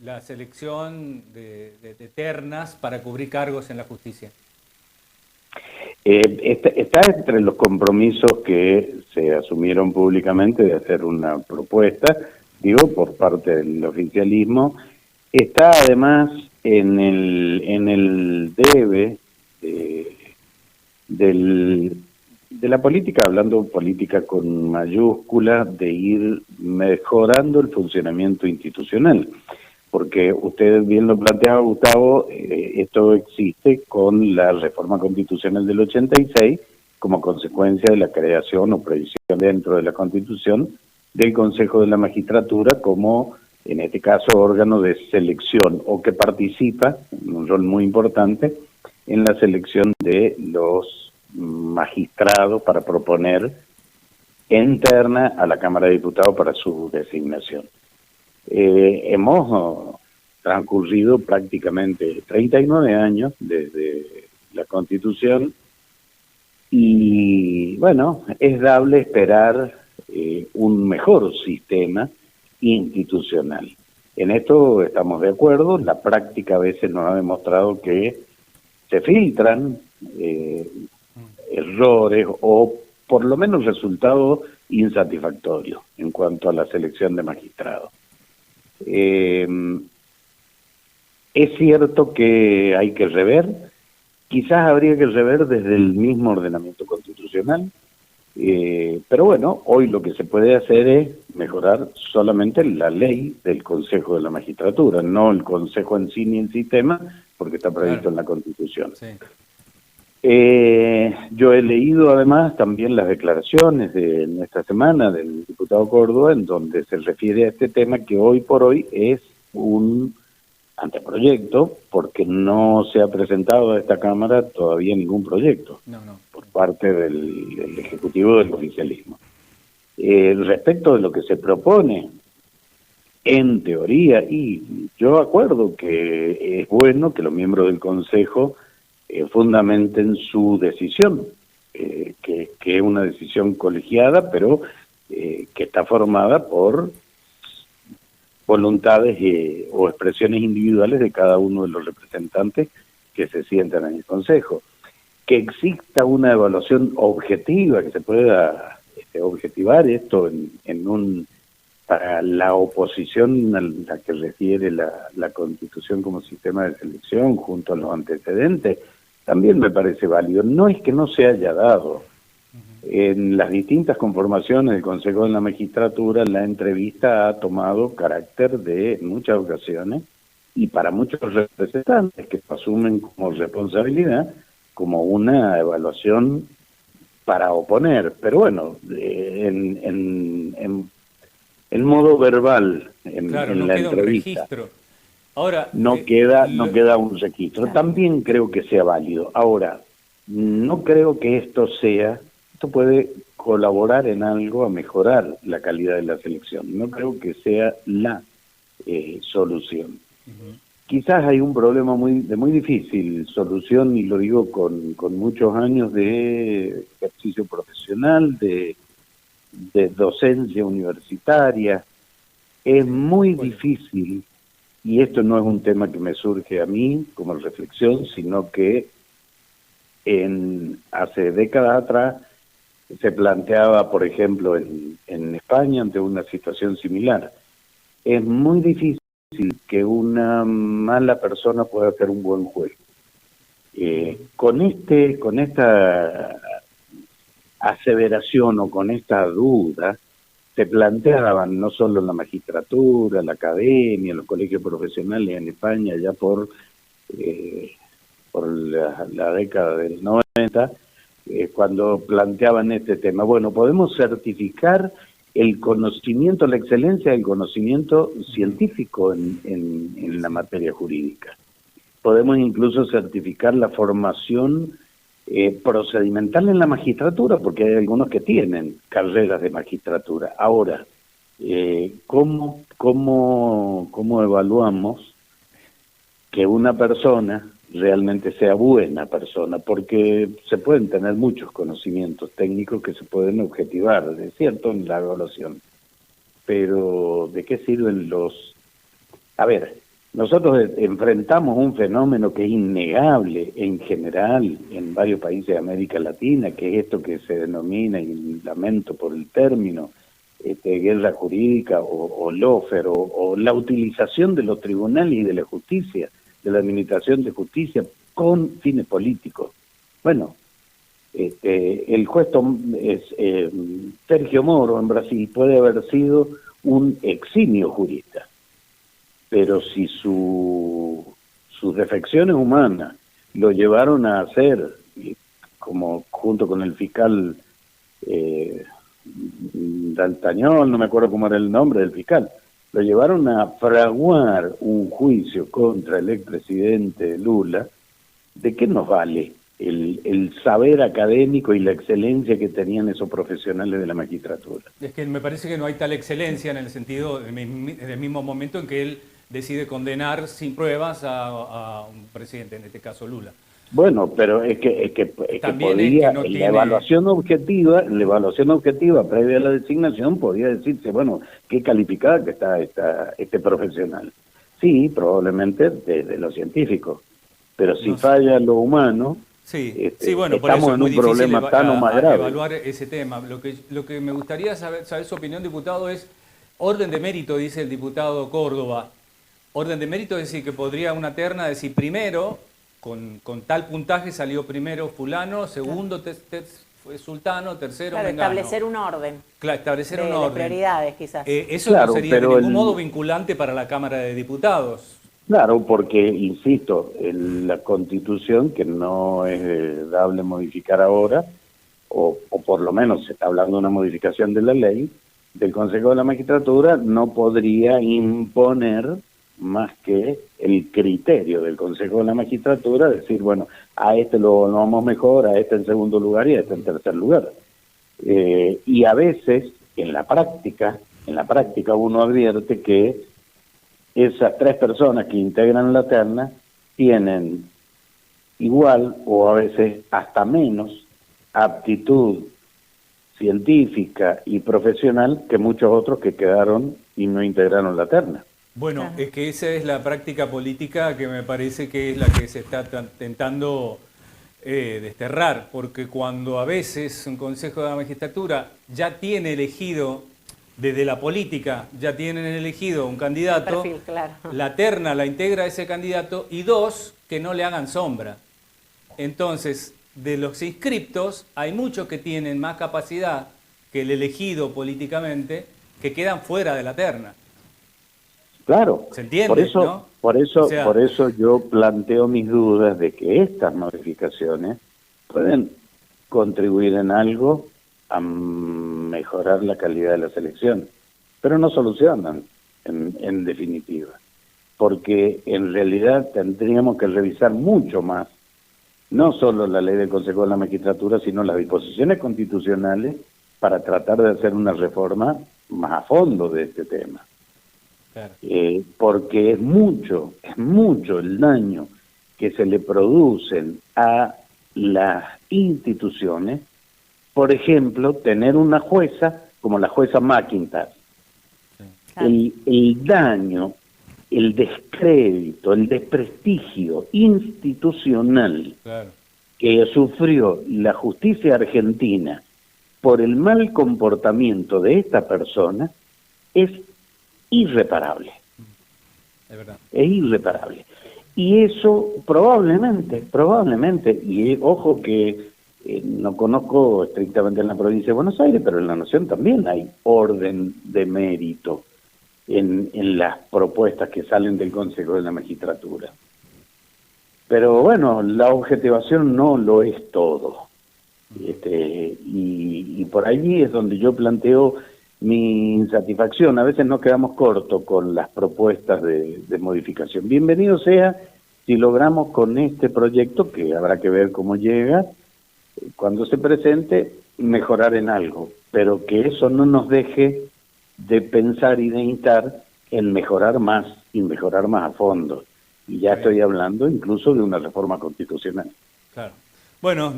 la selección de ternas para cubrir cargos en la justicia? Está entre los compromisos que se asumieron públicamente de hacer una propuesta, digo, por parte del oficialismo. Está además en el debe de la política, hablando política con mayúscula, de ir mejorando el funcionamiento institucional. Porque usted bien lo planteaba, Gustavo, esto existe con la reforma constitucional del 86 como consecuencia de la creación o previsión dentro de la Constitución del Consejo de la Magistratura como, en este caso, órgano de selección o que participa, en un rol muy importante, en la selección de los magistrados para proponer en terna a la Cámara de Diputados para su designación. Hemos transcurrido prácticamente 39 años desde la Constitución y, bueno, es dable esperar un mejor sistema institucional. En esto estamos de acuerdo, la práctica a veces nos ha demostrado que se filtran errores o por lo menos resultados insatisfactorios en cuanto a la selección de magistrados. Es cierto que hay que rever, quizás habría que rever desde el mismo ordenamiento constitucional, pero bueno, hoy lo que se puede hacer es mejorar solamente la ley del Consejo de la Magistratura, no el Consejo en sí ni el sistema, porque está previsto en la Constitución. Sí. Yo he leído además también las declaraciones de esta semana del diputado Córdoba, en donde se refiere a este tema que hoy por hoy es un anteproyecto, porque no se ha presentado a esta Cámara todavía ningún proyecto por parte del Ejecutivo del oficialismo. Respecto de lo que se propone, en teoría, y yo acuerdo que es bueno que los miembros del Consejo fundamenten su decisión, que es una decisión colegiada, pero que está formada por voluntades o expresiones individuales de cada uno de los representantes que se sientan en el Consejo. Que exista una evaluación objetiva, que se pueda objetivar esto para la oposición a la que refiere la Constitución como sistema de selección junto a los antecedentes, también me parece válido. No es que no se haya dado. En las distintas conformaciones del Consejo de la Magistratura, la entrevista ha tomado carácter de, en muchas ocasiones, y para muchos representantes que asumen como responsabilidad, como una evaluación para oponer. Pero bueno, en modo verbal, Claro, en no la queda un entrevista. registro. Ahora, No queda un registro. También creo que sea válido. Ahora, no creo que esto puede colaborar en algo a mejorar la calidad de la selección. No creo que sea la solución. Quizás hay un problema de muy difícil solución, y lo digo con muchos años de ejercicio profesional, de docencia universitaria. Es muy difícil, y esto no es un tema que me surge a mí como reflexión, sino que hace décadas atrás se planteaba, por ejemplo, en España ante una situación similar. Es muy difícil que una mala persona pueda hacer un buen juez. Con esta aseveración o con esta duda, se planteaban no solo en la magistratura, la academia, los colegios profesionales en España ya por la década del 90, cuando planteaban este tema. Bueno, podemos certificar el conocimiento, la excelencia del conocimiento científico en la materia jurídica. Podemos incluso certificar la formación procedimental en la magistratura, porque hay algunos que tienen carreras de magistratura. Ahora, ¿cómo evaluamos que una persona realmente sea buena persona? Porque se pueden tener muchos conocimientos técnicos que se pueden objetivar, es cierto, en la evaluación, pero ¿de qué sirven los a ver, nosotros enfrentamos un fenómeno que es innegable en general en varios países de América Latina, que es esto que se denomina, y lamento por el término, guerra jurídica o lawfare, o la utilización de los tribunales y de la justicia, de la administración de justicia con fines políticos. Bueno, el juez Sergio Moro en Brasil puede haber sido un eximio jurista, pero si sus defecciones humanas lo llevaron a hacer, como junto con el fiscal D'Altañón, no me acuerdo cómo era el nombre del fiscal, lo llevaron a fraguar un juicio contra el expresidente Lula, ¿de qué nos vale el saber académico y la excelencia que tenían esos profesionales de la magistratura? Es que me parece que no hay tal excelencia en el sentido, en el mismo momento en que él decide condenar sin pruebas a un presidente, en este caso Lula. Bueno, pero es que podía, no la evaluación objetiva previa a la designación podía decirse, bueno, qué calificada que está este profesional. Sí, probablemente de lo científico, pero si falla lo humano, sí, bueno, por estamos eso es en muy un problema tan o más grave. Evaluar ese tema. Lo que me gustaría saber su opinión, diputado, es orden de mérito, dice el diputado Córdoba. Orden de mérito es decir, que podría una terna decir primero, con tal puntaje salió primero fulano, segundo fue sultano, tercero claro, mengano. establecer un orden. Claro, establecer un orden. De prioridades, quizás. Eso no sería de ningún modo vinculante para la Cámara de Diputados. Claro, porque, insisto, la Constitución, que no es dable modificar ahora, o por lo menos se está hablando de una modificación de la ley, del Consejo de la Magistratura no podría imponer más que el criterio del Consejo de la Magistratura, decir, bueno, a este lo vamos mejor, a este en segundo lugar y a este en tercer lugar. Y a veces, en la práctica uno advierte que esas tres personas que integran la terna tienen igual o a veces hasta menos aptitud científica y profesional que muchos otros que quedaron y no integraron la terna. Bueno, es que esa es la práctica política que me parece que es la que se está intentando desterrar, porque cuando a veces un Consejo de la Magistratura ya tiene elegido, desde la política, ya tienen elegido un candidato, Perfil, claro. La terna la integra ese candidato y dos, que no le hagan sombra. Entonces, de los inscriptos, hay muchos que tienen más capacidad que el elegido políticamente, que quedan fuera de la terna. Claro, ¿Se entiende? Por eso yo planteo mis dudas de que estas modificaciones pueden contribuir en algo a mejorar la calidad de la selección, pero no solucionan en definitiva, porque en realidad tendríamos que revisar mucho más, no solo la ley del Consejo de la Magistratura, sino las disposiciones constitucionales para tratar de hacer una reforma más a fondo de este tema. Claro. Porque es mucho el daño que se le producen a las instituciones. Por ejemplo, tener una jueza como la jueza McIntyre. Sí. Claro. El daño, el descrédito, el desprestigio institucional, claro, que sufrió la justicia argentina por el mal comportamiento de esta persona es irreparable. Es verdad. Es irreparable. Y eso probablemente, y ojo que no conozco estrictamente en la provincia de Buenos Aires, pero en la Nación también hay orden de mérito en las propuestas que salen del Consejo de la Magistratura. Pero bueno, la objetivación no lo es todo. Y por allí es donde yo planteo mi insatisfacción. A veces nos quedamos cortos con las propuestas de modificación. Bienvenido sea si logramos con este proyecto, que habrá que ver cómo llega, cuando se presente, mejorar en algo, pero que eso no nos deje de pensar y de instar en mejorar más y mejorar más a fondo. Y ya estoy hablando incluso de una reforma constitucional. Claro. Bueno.